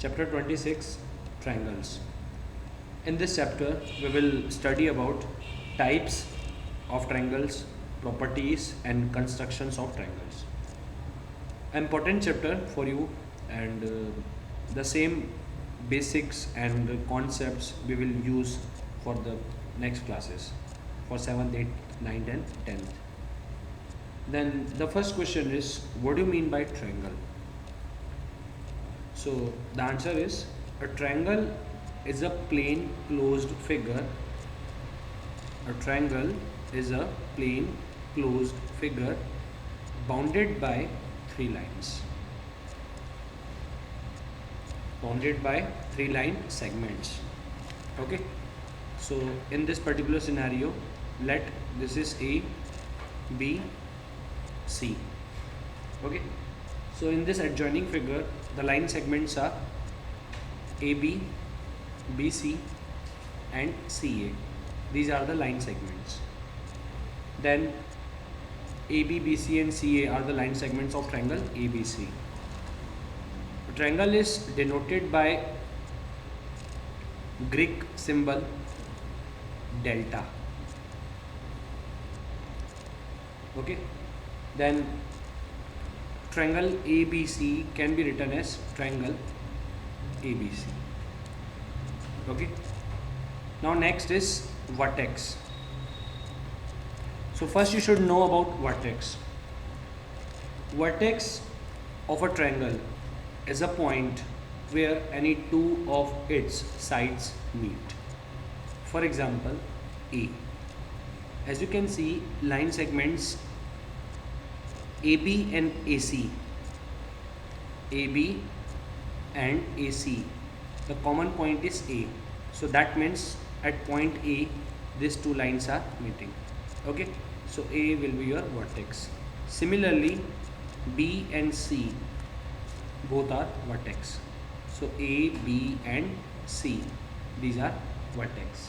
Chapter 26, Triangles. In this chapter, we will study about types of triangles, properties and constructions of triangles. Important chapter for you, and the same basics and concepts we will use for the next classes for 7th, 8th, 9th and 10th. Then the first question is, what do you mean by triangle? So the answer is, a triangle is a plain closed figure. A triangle is a plain closed figure bounded by three lines. Bounded by three line segments. Okay. So in this particular scenario, let this is A, B, C. Okay. So in this adjoining figure, the line segments are AB, BC and CA. These are the line segments. Then AB, BC and CA are the line segments of triangle ABC. A triangle is denoted by Greek symbol delta. Okay. Then triangle ABC can be written as triangle ABC. Okay. Now next is vertex. So first you should know about vertex. Vertex of a triangle is a point where any two of its sides meet. For example, A. As you can see, line segments AB and AC. AB and AC. The common point is A. So that means at point A, these two lines are meeting. Okay. So A will be your vertex. Similarly, B and C both are vertex. So A, B and C, these are vertex.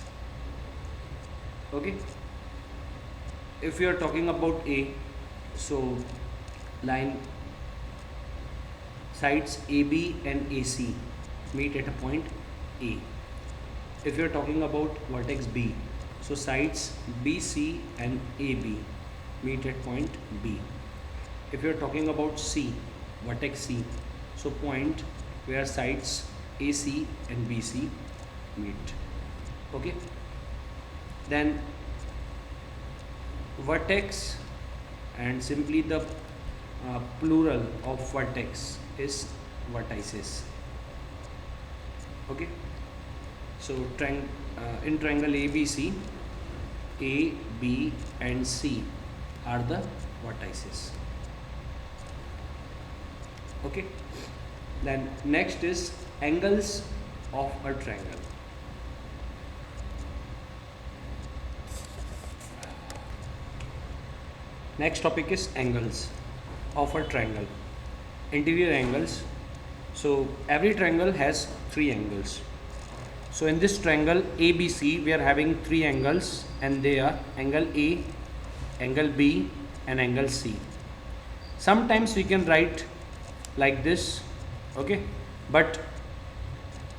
Okay. If you are talking about A, so line sides AB and AC meet at a point A. If you are talking about vertex B, so sides BC and AB meet at point B. If you are talking about C, vertex C, so point where sides AC and BC meet. Okay. Then vertex, and simply the plural of vertex is vertices. Okay. So in triangle ABC, A, B and C are the vertices. Okay. Then next is angles of a triangle. Next topic is angles of a triangle. Interior angles. So every triangle has three angles. So in this triangle ABC, we are having three angles, and they are angle A, angle B and angle C. Sometimes we can write like this, okay, but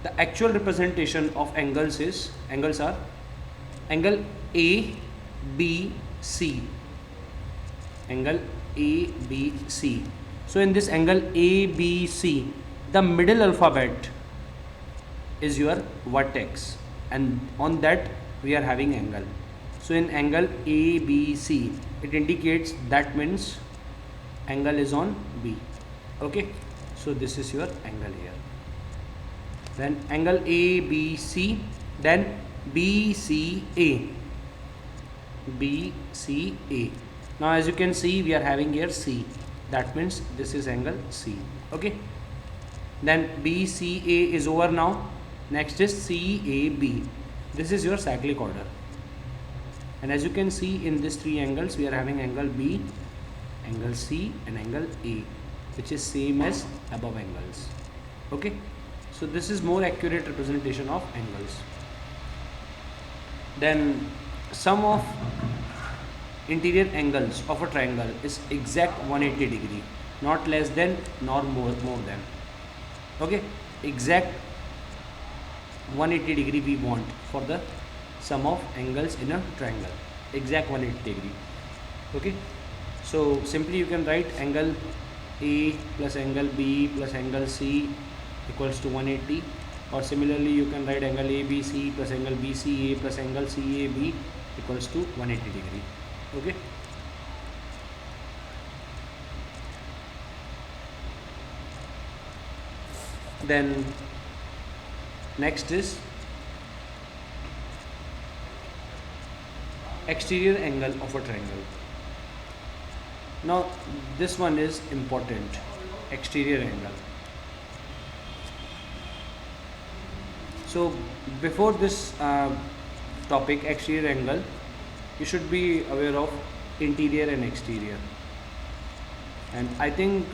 the actual representation of angles are angle A, B, C. Angle A, B, C. So in this angle A, B, C, the middle alphabet is your vertex, and on that we are having angle. So in angle ABC, it indicates that means angle is on B. Okay. So this is your angle here. Then angle ABC, then BCA. BCA. Now as you can see, we are having here C. That means this is angle C. Okay. Then BCA is over now. Next is CAB. This is your cyclic order. And as you can see, in these three angles, we are having angle B, angle C and angle A, which is same as above angles. Okay. So this is more accurate representation of angles. Then sum of interior angles of a triangle is exact 180 degree, not less than nor more than. Okay. exact 180 degree we want for the sum of angles in a triangle, exact 180 degree. Okay, so simply you can write angle A plus angle B plus angle C equals to 180, or similarly you can write angle ABC plus angle BCA plus angle CAB equals to 180 degree. Okay, then next is exterior angle of a triangle. Now this one is important, exterior angle. So before this topic, exterior angle, you should be aware of interior and exterior. And I think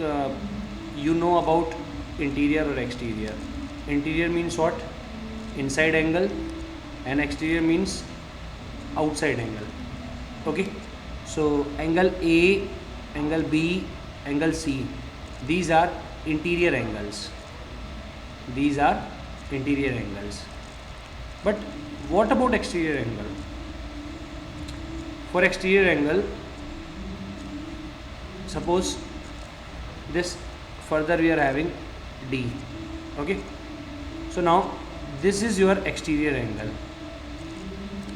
you know about interior or exterior. Interior means what? Inside angle, and exterior means outside angle. Okay, so angle A, angle B, angle C, these are interior angles. These are interior angles. But what about exterior angle? For exterior angle, suppose this, further we are having D. Okay, so now this is your exterior angle.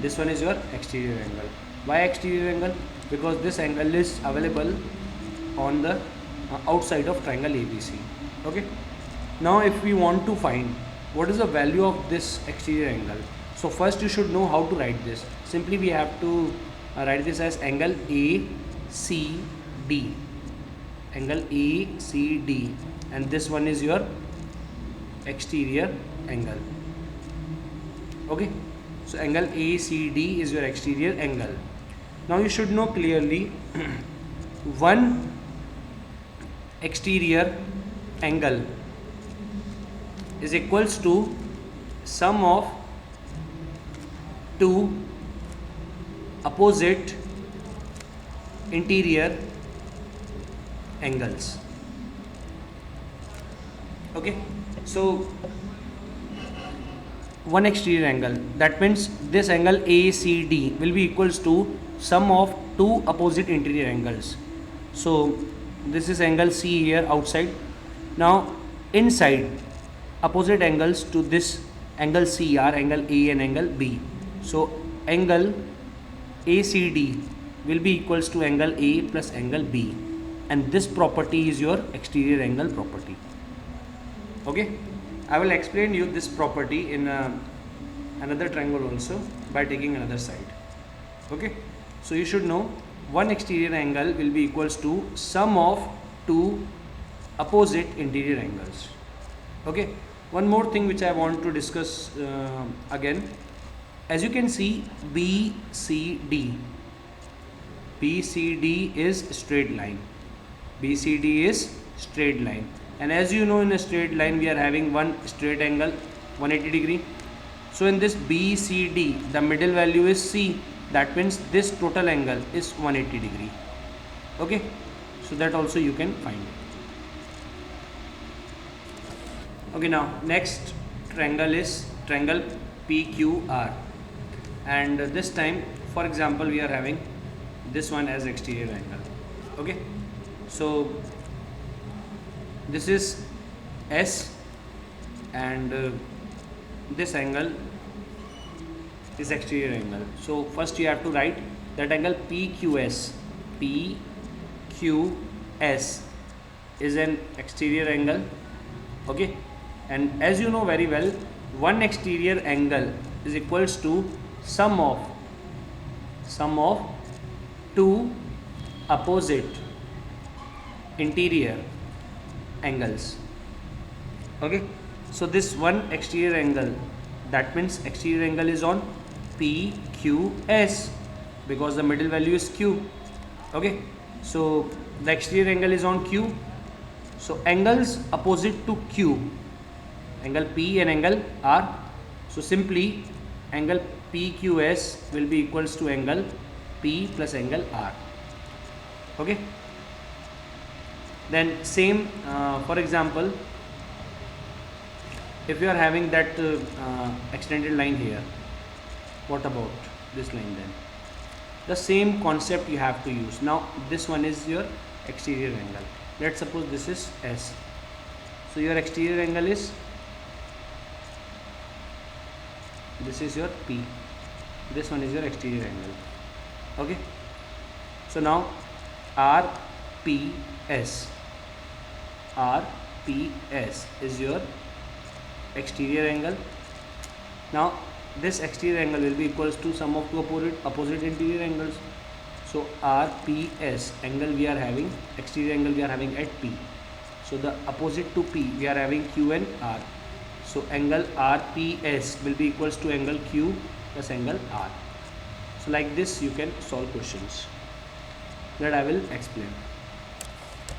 This one is your exterior angle. Why exterior angle? Because this angle is available on the outside of triangle ABC. Okay, now if we want to find what is the value of this exterior angle, so first you should know how to write this. Simply we have to write this as angle ACD, angle ACD, and this one is your exterior angle. Okay, so angle ACD is your exterior angle. Now you should know clearly one exterior angle is equals to sum of two opposite interior angles. Okay, so one exterior angle, that means this angle ACD will be equals to sum of two opposite interior angles. So this is angle C here outside. Now inside, opposite angles to this angle C are angle A and angle B. So angle ACD will be equals to angle A plus angle B, and this property is your exterior angle property. Okay, I will explain you this property in another triangle also by taking another side. Okay, so you should know one exterior angle will be equals to sum of two opposite interior angles. Okay, one more thing which I want to discuss again. As you can see, BCD is straight line. BCD is straight line, and as you know, in a straight line we are having one straight angle 180 degree. So in this BCD, the middle value is C. That means this total angle is 180 degree. Okay, so that also you can find. Okay, now next triangle is triangle PQR, and this time, for example, we are having this one as exterior angle. Okay, so this is S, and this angle is exterior angle. So first you have to write that angle PQS. PQS is an exterior angle. Okay, and as you know very well, one exterior angle is equals to sum of two opposite interior angles. Okay, so this one exterior angle, that means exterior angle is on PQS because the middle value is Q. Okay, so the exterior angle is on Q. So angles opposite to Q, angle P and angle R. So simply angle PQS will be equals to angle P plus angle R. Okay, then same for example, if you are having that extended line here, what about this line then? The same concept you have to use. Now this one is your exterior angle. Let's suppose this is S. So your exterior angle is, this is your P, this one is your exterior angle. Okay, so now RPS is your exterior angle. Now this exterior angle will be equals to sum of two opposite interior angles. So RPS angle we are having, exterior angle we are having at P. So the opposite to P we are having Q and R. So angle RPS will be equals to angle Q plus angle R. So like this you can solve questions that I will explain.